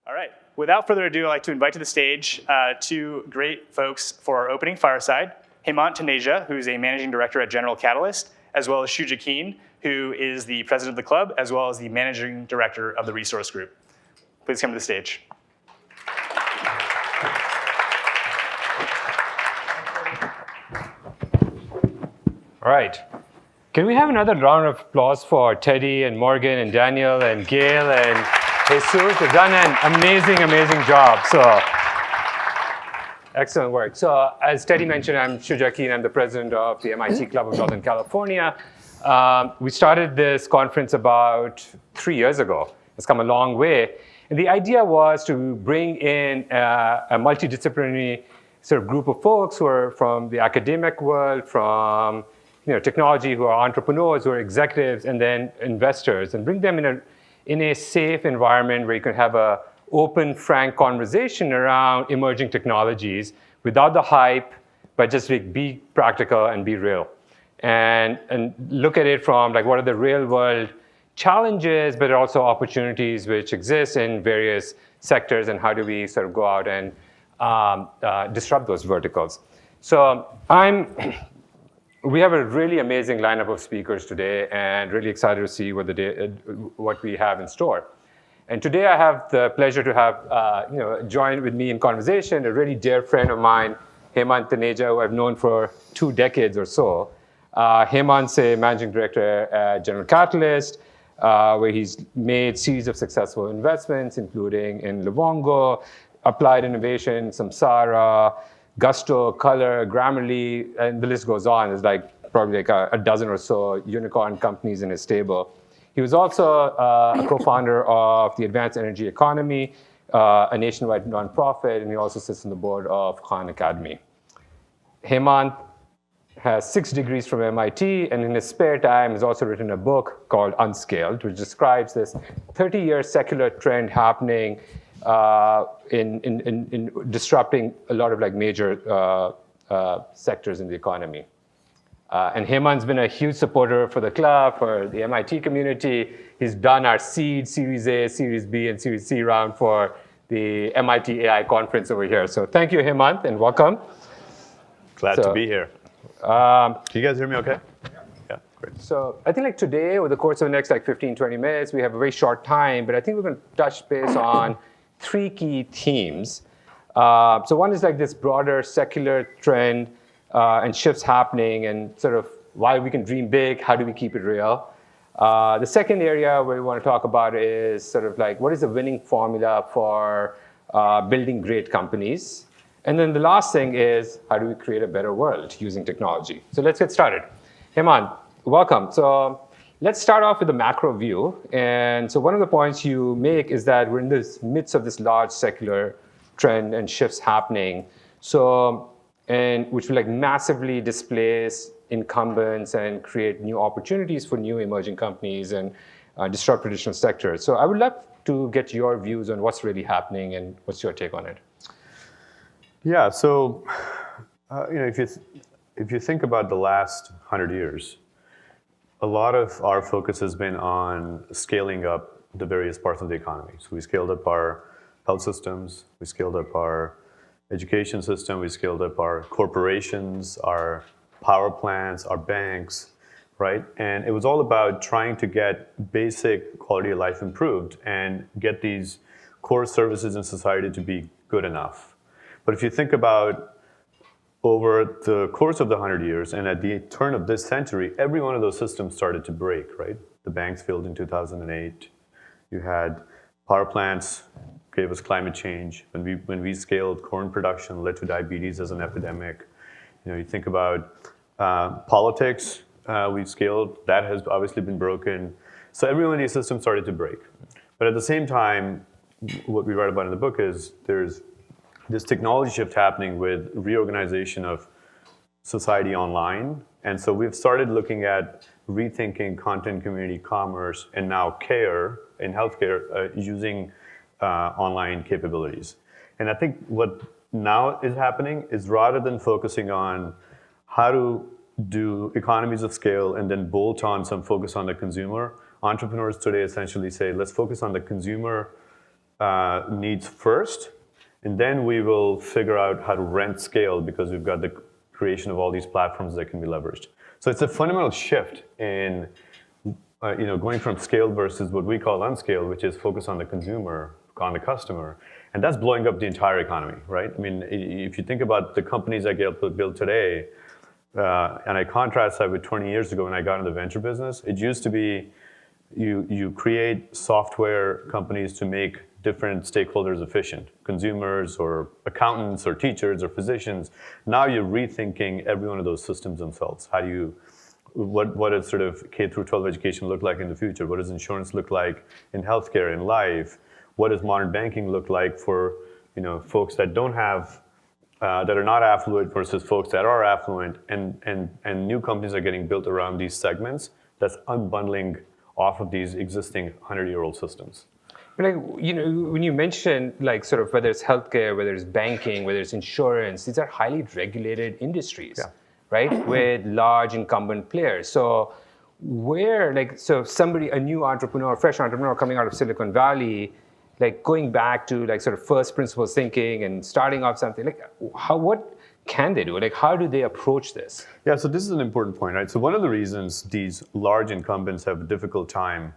All right. Without further ado, I'd like to invite to the stage two great folks for our opening fireside. Hemant Taneja, who is a managing director at General Catalyst, as well as Shuja Keen, who is the president of the club, as well as the managing director of the resource group. Please come to the stage. All right. Can we have another round of applause for Teddy and Morgan and Daniel and Gail and Jesus? They've done an amazing, amazing job. So excellent work. So as Teddy mentioned, I'm Shuja Keen. I'm the president of the MIT Club of Northern California. We started this conference about 3 years ago. It's come a long way. And the idea was to bring in a multidisciplinary sort of group of folks who are from the academic world, from technology, who are entrepreneurs, who are executives, and then investors, and bring them in a safe environment where you can have a open, frank conversation around emerging technologies without the hype, but just be practical and be real. And look at it from what are the real world challenges, but also opportunities which exist in various sectors, and how do we sort of go out and disrupt those verticals. So we have a really amazing lineup of speakers today, and really excited to see what we have in store. And today I have the pleasure to have join with me in conversation a really dear friend of mine, Hemant Taneja, who I've known for 2 decades or so. Hemant's a managing director at General Catalyst, where he's made series of successful investments, including in Livongo, Applied Innovation, Samsara, Gusto, Color, Grammarly, and the list goes on. There's probably a dozen or so unicorn companies in his stable. He was also a co-founder of the Advanced Energy Economy, a nationwide nonprofit, and he also sits on the board of Khan Academy. Hemant has 6 degrees from MIT, and in his spare time has also written a book called Unscaled, which describes this 30-year secular trend happening in disrupting a lot of major sectors in the economy. And Hemant's been a huge supporter for the club, for the MIT community. He's done our seed, Series A, Series B, and Series C round for the MIT AI conference over here. So thank you, Hemant, and welcome. Glad to be here. Can you guys hear me okay? Yeah, great. So I think today, over the course of the next 15, 20 minutes, we have a very short time, but I think we're going to touch base on 3 key themes. So one is this broader secular trend and shifts happening, and sort of why we can dream big, how do we keep it real? The second area where we want to talk about is sort of what is the winning formula for building great companies? And then the last thing is, how do we create a better world using technology? So let's get started. Hemant, welcome. So let's start off with the macro view. And so one of the points you make is that we're in the midst of this large secular trend and shifts happening, which will massively displace incumbents and create new opportunities for new emerging companies and disrupt traditional sectors. So I would love to get your views on what's really happening and what's your take on it. Yeah, so if you think about the last 100 years, a lot of our focus has been on scaling up the various parts of the economy. So we scaled up our health systems, we scaled up our education system, we scaled up our corporations, our power plants, our banks, right? And it was all about trying to get basic quality of life improved and get these core services in society to be good enough. But if you think about over the course of the 100 years and at the turn of this century, every one of those systems started to break, right? The banks failed in 2008. You had power plants gave us climate change. When we scaled corn production, led to diabetes as an epidemic. You think about politics, we've scaled, that has obviously been broken. So every one of these systems started to break. But at the same time, what we write about in the book is there's this technology shift happening with reorganization of society online. And so we've started looking at rethinking content, community, commerce, and now care in healthcare using online capabilities. And I think what now is happening is rather than focusing on how to do economies of scale and then bolt on some focus on the consumer, entrepreneurs today essentially say, let's focus on the consumer needs first, and then we will figure out how to rent scale because we've got the creation of all these platforms that can be leveraged. So it's a fundamental shift in going from scale versus what we call unscale, which is focus on the consumer, on the customer. And that's blowing up the entire economy, right? I mean, if you think about the companies that get built today, and I contrast that with 20 years ago when I got into the venture business, it used to be you create software companies to make different stakeholders efficient, consumers or accountants or teachers or physicians. Now you're rethinking every one of those systems themselves. What does sort of K through 12 education look like in the future? What does insurance look like in healthcare, in life? What does modern banking look like for folks that don't have that are not affluent versus folks that are affluent, and new companies are getting built around these segments that's unbundling off of these existing 100-year-old systems. Like, when you mention like sort of whether it's healthcare, whether it's banking, whether it's insurance, these are highly regulated industries, right? With large incumbent players. So a new entrepreneur, fresh entrepreneur coming out of Silicon Valley, like going back to like sort of first principles thinking and starting off something, like what can they do? Like, how do they approach this? Yeah, so this is an important point, right? So one of the reasons these large incumbents have a difficult time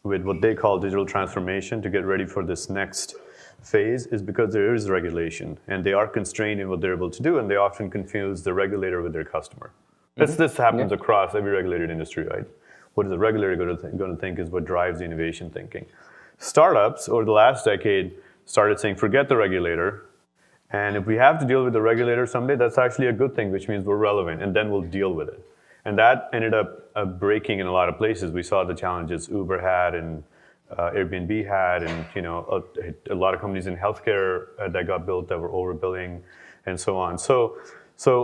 with what they call digital transformation to get ready for this next phase is because there is regulation and they are constrained in what they're able to do, and they often confuse the regulator with their customer. This happens across every regulated industry, right? What is the regulator going to think is what drives the innovation thinking. Startups over the last decade started saying, forget the regulator, and if we have to deal with the regulator someday, that's actually a good thing, which means we're relevant, and then we'll deal with it. And that ended up breaking in a lot of places. We saw the challenges Uber had and Airbnb had, and a lot of companies in healthcare that got built that were overbilling, and so on. So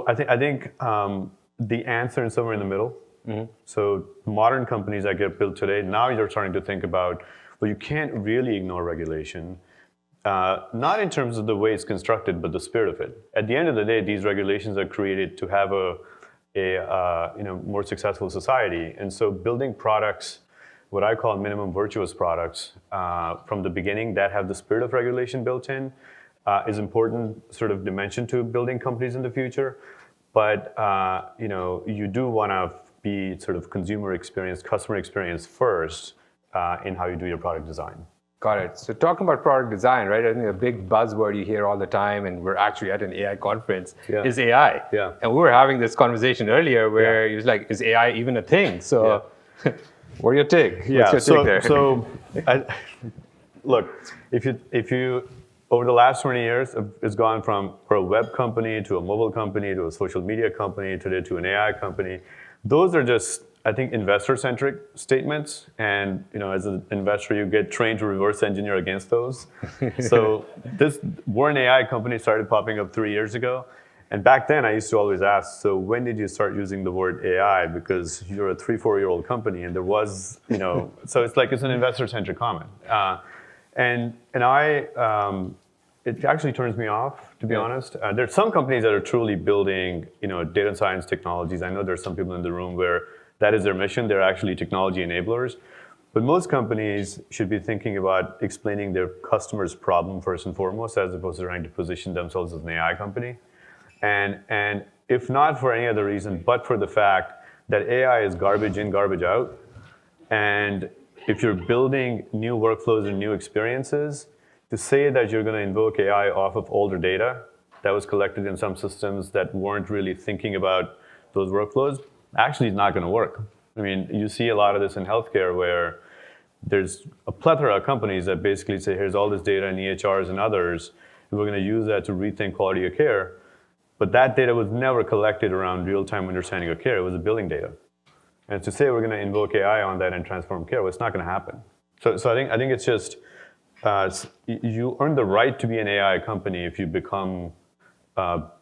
I think the answer is somewhere in the middle. Mm-hmm. So modern companies that get built today, now you're starting to think about, well, you can't really ignore regulation, not in terms of the way it's constructed, but the spirit of it. At the end of the day, these regulations are created to have a more successful society. And so building products, what I call minimum virtuous products, from the beginning that have the spirit of regulation built in, is important sort of dimension to building companies in the future. But you do want to be sort of consumer experience, customer experience first in how you do your product design. Got it. So talking about product design, right? I think a big buzzword you hear all the time, and we're actually at an AI conference, is AI. Yeah. And we were having this conversation earlier where he was like, is AI even a thing? So what are your take? Yeah. What's your take there? Look, if you over the last 20 years, it's gone from a web company to a mobile company to a social media company today to an AI company. Those are just, I think, investor-centric statements, and as an investor, you get trained to reverse engineer against those. So we're an AI company started popping up 3 years ago, and back then I used to always ask, so when did you start using the word AI? Because you're a 3-4-year-old company, and there was, so it's an investor-centric comment, and it actually turns me off, to be honest. There's some companies that are truly building, data science technologies. I know there's some people in the room where that is their mission. They're actually technology enablers. But most companies should be thinking about explaining their customer's problem first and foremost, as opposed to trying to position themselves as an AI company. And if not for any other reason, but for the fact that AI is garbage in, garbage out. And if you're building new workflows and new experiences, to say that you're going to invoke AI off of older data that was collected in some systems that weren't really thinking about those workflows, actually is not going to work. I mean, you see a lot of this in healthcare where there's a plethora of companies that basically say, here's all this data in EHRs and others, and we're going to use that to rethink quality of care. But that data was never collected around real-time understanding of care. It was a billing data. And to say we're going to invoke AI on that and transform care, well, it's not going to happen. So I think it's just, you earn the right to be an AI company if you become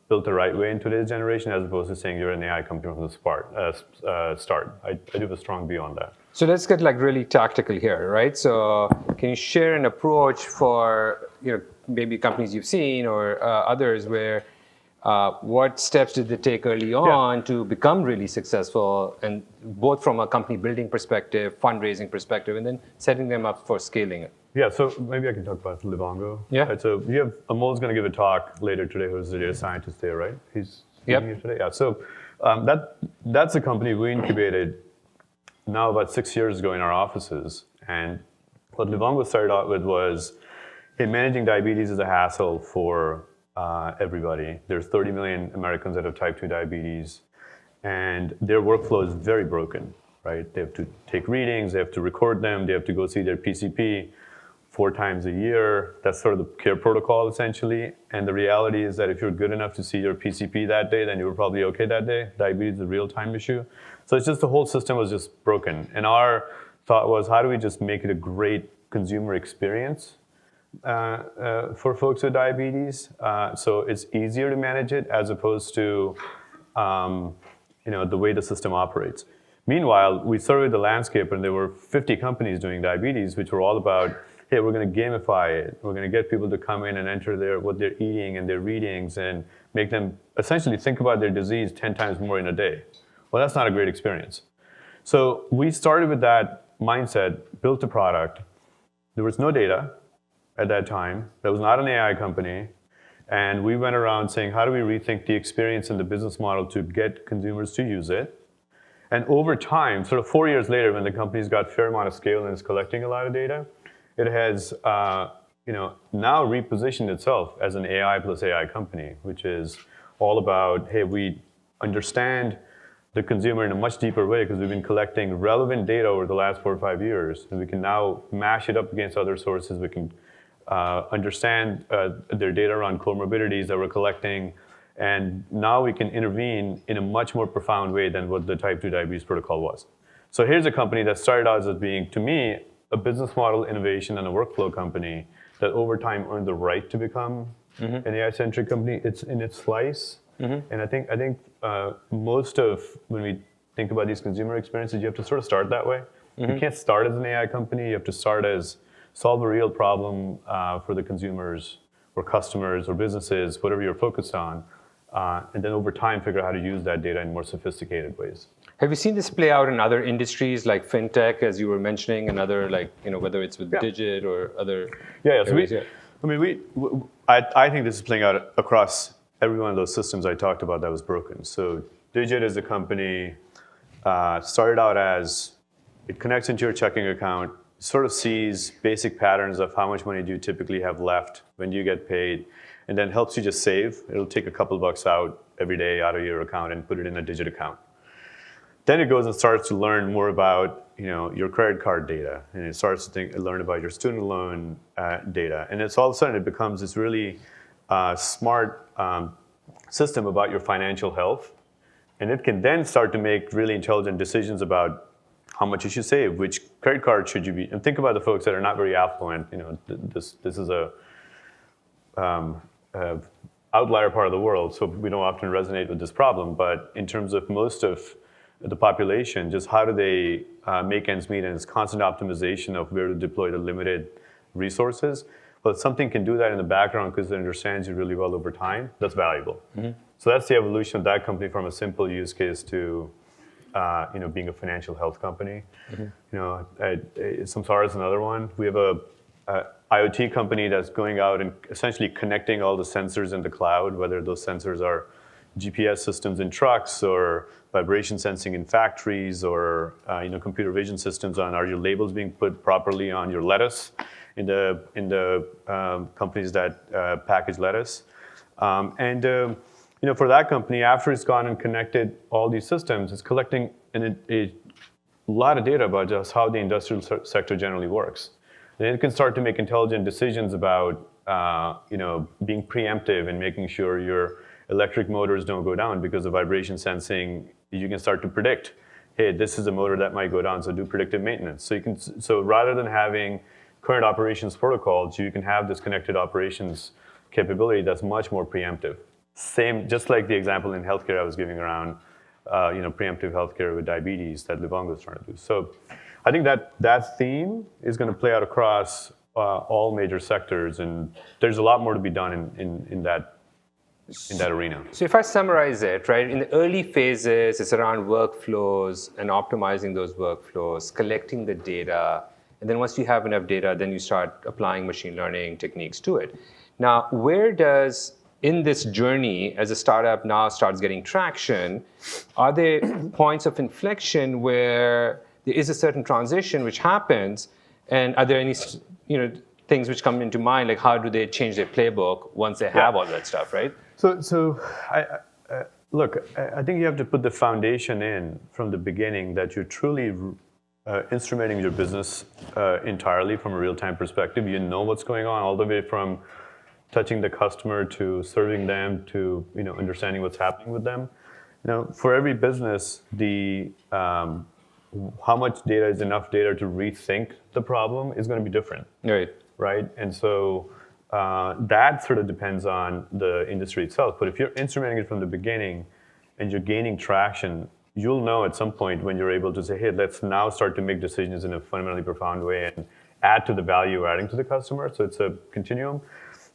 built the right way in today's generation, as opposed to saying you're an AI company from the start. I do have a strong view on that. So let's get like really tactical here, right? So can you share an approach for maybe companies you've seen or others where what steps did they take early on to become really successful, and both from a company building perspective, fundraising perspective, and then setting them up for scaling it? Yeah, so maybe I can talk about Livongo. Yeah. Right, so you have Amol's going to give a talk later today, who's the data scientist there, right? He's Yep. here today. Yeah. So that's a company we incubated now about 6 years ago in our offices. And what Livongo started out with was, hey, managing diabetes is a hassle for everybody. There's 30 million Americans that have type 2 diabetes, and their workflow is very broken, right? They have to take readings, they have to record them, they have to go see their PCP 4 times a year. That's sort of the care protocol, essentially. And the reality is that if you're good enough to see your PCP that day, then you were probably okay that day. Diabetes is a real-time issue. So it's just the whole system was just broken. And our thought was, how do we just make it a great consumer experience for folks with diabetes? So it's easier to manage it as opposed to the way the system operates. Meanwhile, we surveyed the landscape, and there were 50 companies doing diabetes, which were all about, hey, we're going to gamify it. We're going to get people to come in and enter what they're eating and their readings and make them essentially think about their disease 10 times more in a day. Well, that's not a great experience. So we started with that mindset, built a product. There was no data at that time. That was not an AI company. And we went around saying, how do we rethink the experience and the business model to get consumers to use it? And over time, sort of 4 years later, when the company's got a fair amount of scale and is collecting a lot of data, it has now repositioned itself as an AI plus AI company, which is all about, hey, we understand the consumer in a much deeper way because we've been collecting relevant data over the last 4 or 5 years, and we can now mash it up against other sources. We can understand their data around comorbidities that we're collecting, and now we can intervene in a much more profound way than what the type 2 diabetes protocol was. So here's a company that started out as being, to me, a business model innovation and a workflow company that over time earned the right to become an AI-centric company. It's in its slice. And I think most of, when we think about these consumer experiences, you have to sort of start that way. You can't start as an AI company. You have to start as solve a real problem for the consumers or customers or businesses, whatever you're focused on. And then over time, figure out how to use that data in more sophisticated ways. Have you seen this play out in other industries like fintech, as you were mentioning, and other, whether it's with Digit or other areas? I think this is playing out across every one of those systems I talked about that was broken. So Digit is a company, started out as, it connects into your checking account, sort of sees basic patterns of how much money do you typically have left, when do you get paid, and then helps you just save. It'll take a couple bucks out every day out of your account and put it in a Digit account. Then it goes and starts to learn more about your credit card data, and it starts to learn about your student loan data. And it's all of a sudden it becomes this really smart system about your financial health. And it can then start to make really intelligent decisions about how much you should save, which credit card should you be, and think about the folks that are not very affluent. This is a outlier part of the world, so we don't often resonate with this problem. But in terms of most of the population, just how do they make ends meet, and it's constant optimization of where to deploy the limited resources. Well, if something can do that in the background because it understands you really well over time, that's valuable. So that's the evolution of that company from a simple use case to being a financial health company. Samsara is another one. We have a IoT company that's going out and essentially connecting all the sensors in the cloud, whether those sensors are GPS systems in trucks or vibration sensing in factories or computer vision systems on, are your labels being put properly on your lettuce in the companies that package lettuce. For that company, after it's gone and connected all these systems, it's collecting a lot of data about just how the industrial sector generally works. And it can start to make intelligent decisions about being preemptive and making sure your electric motors don't go down because of vibration sensing. You can start to predict, hey, this is a motor that might go down, so do predictive maintenance. So rather than having current operations protocols, you can have this connected operations capability that's much more preemptive. Same, just like the example in healthcare I was giving around, preemptive healthcare with diabetes that Livongo is trying to do. So I think that theme is going to play out across all major sectors, and there's a lot more to be done in that arena. So if I summarize it, right, in the early phases, it's around workflows and optimizing those workflows, collecting the data, And then once you have enough data, then you start applying machine learning techniques to it. Now, where does, in this journey, as a startup now starts getting traction, are there points of inflection where there is a certain transition which happens, and are there any things which come into mind, like how do they change their playbook once they have all that stuff, right? So I think you have to put the foundation in from the beginning that you're truly instrumenting your business entirely from a real-time perspective. You know what's going on all the way from touching the customer to serving them to understanding what's happening with them. For every business, the how much data is enough data to rethink the problem is going to be different. Right? And so that sort of depends on the industry itself. But if you're instrumenting it from the beginning and you're gaining traction, you'll know at some point when you're able to say, hey, let's now start to make decisions in a fundamentally profound way and add to the value we're adding to the customer. So it's a continuum.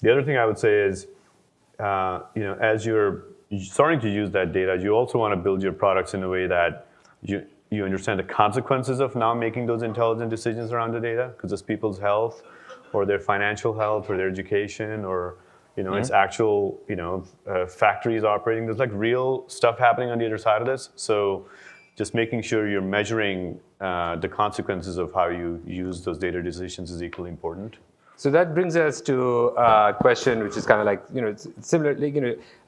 The other thing I would say is, as you're starting to use that data, you also want to build your products in a way that you understand the consequences of now making those intelligent decisions around the data, because it's people's health or their financial health or their education or it's actual factories operating. There's like real stuff happening on the other side of this. So just making sure you're measuring the consequences of how you use those data decisions is equally important. So that brings us to a question which is kind of like, it's similar, like,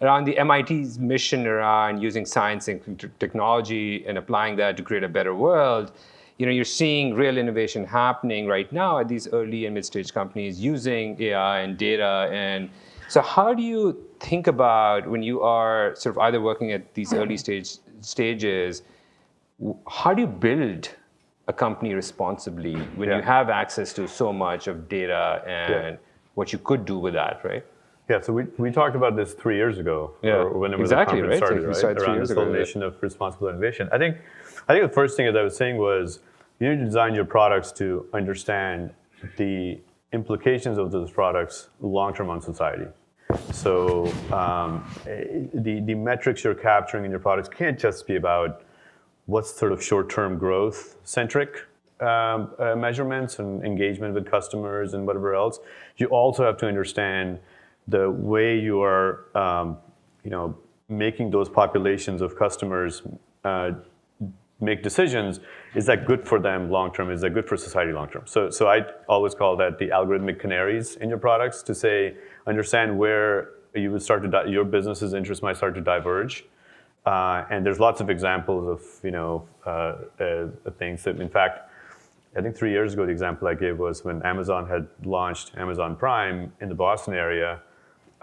around the MIT's mission around using science and technology and applying that to create a better world. You're seeing real innovation happening right now at these early and mid-stage companies using AI and data. And so how do you think about when you are sort of either working at these early stages, how do you build a company responsibly when you have access to so much of data and what you could do with that, right? Yeah, so we talked about this 3 years ago, or whenever the conference started, right? Around this whole notion of responsible innovation. I think the first thing, as I was saying, was you need to design your products to understand the implications of those products long-term on society. So the metrics you're capturing in your products can't just be about what's sort of short-term growth-centric measurements and engagement with customers and whatever else. You also have to understand the way you are, making those populations of customers make decisions. Is that good for them long-term? Is that good for society long-term? So I always call that the algorithmic canaries in your products, to say, understand where you would start to your business's interests might start to diverge. And there's lots of examples of things that, in fact, I think 3 years ago, the example I gave was when Amazon had launched Amazon Prime in the Boston area.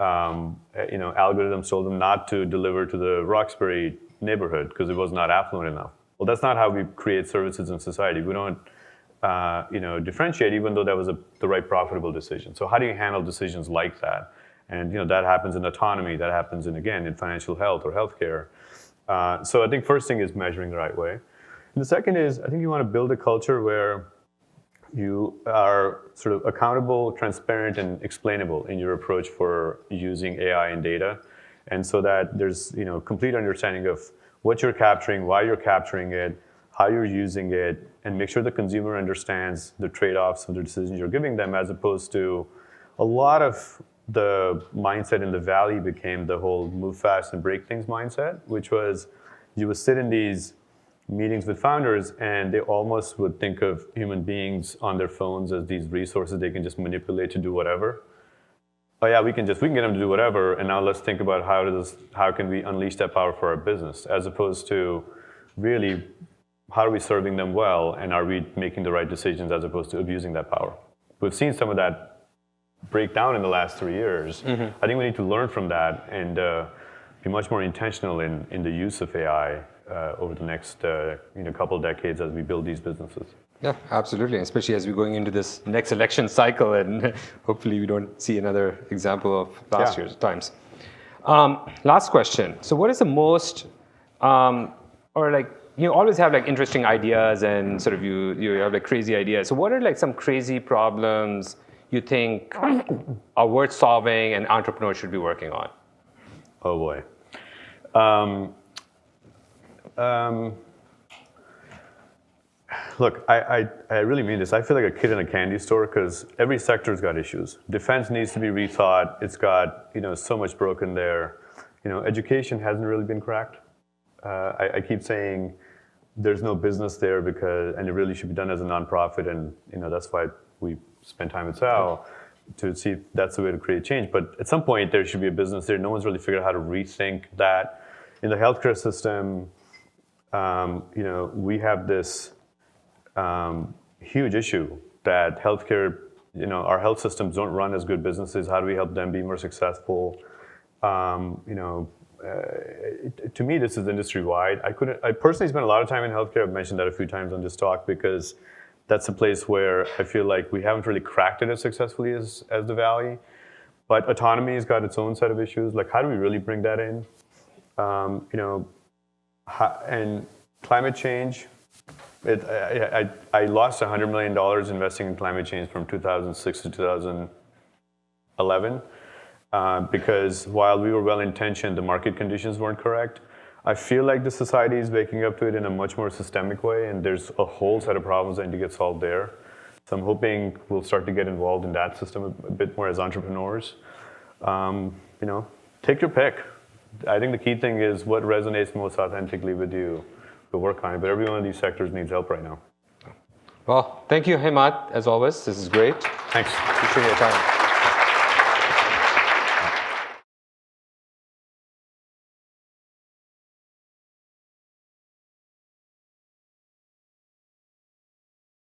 Algorithms told them not to deliver to the Roxbury neighborhood because it was not affluent enough. Well, that's not how we create services in society. We don't, differentiate, even though that was the right profitable decision. So how do you handle decisions like that? And that happens in autonomy. That happens in financial health or healthcare. So I think first thing is measuring the right way. And the second is, I think you want to build a culture where you are sort of accountable, transparent, and explainable in your approach for using AI and data. And so that there's complete understanding of what you're capturing, why you're capturing it, how you're using it, and make sure the consumer understands the trade-offs of the decisions you're giving them, as opposed to a lot of the mindset in the Valley became the whole move fast and break things mindset, which was you would sit in these meetings with founders and they almost would think of human beings on their phones as these resources they can just manipulate to do whatever. Oh yeah, we can get them to do whatever, and now let's think about how can we unleash that power for our business, as opposed to really how are we serving them well, and are we making the right decisions as opposed to abusing that power. We've seen some of that break down in the last 3 years. Mm-hmm. I think we need to learn from that and be much more intentional in the use of AI over the next couple of decades as we build these businesses. Yeah, absolutely, especially as we're going into this next election cycle, and hopefully we don't see another example of last year's times. Last question. So what is the most, you always have like interesting ideas and sort of you have like crazy ideas. So what are like some crazy problems you think are worth solving and entrepreneurs should be working on? Oh boy. Look, I really mean this. I feel like a kid in a candy store because every sector's got issues. Defense needs to be rethought. It's got so much broken there. Education hasn't really been cracked. I keep saying there's no business there and it really should be done as a nonprofit, and that's why we spend time at Sal to see if that's the way to create change. But at some point there should be a business there. No one's really figured out how to rethink that. In the healthcare system, we have this huge issue that healthcare, our health systems don't run as good businesses. How do we help them be more successful? To me, this is industry-wide. I personally spend a lot of time in healthcare. I've mentioned that a few times on this talk because that's a place where I feel like we haven't really cracked it as successfully as the Valley. But autonomy has got its own set of issues. Like, how do we really bring that in? And climate change. I lost $100 million investing in climate change from 2006 to 2011 because while we were well-intentioned, the market conditions weren't correct. I feel like the society is waking up to it in a much more systemic way, and there's a whole set of problems that need to get solved there. So I'm hoping we'll start to get involved in that system a bit more as entrepreneurs. Take your pick. I think the key thing is what resonates most authentically with you. We'll work on it, but every one of these sectors needs help right now. Well, thank you, Hemant, as always. This is great. Thanks. Appreciate your time.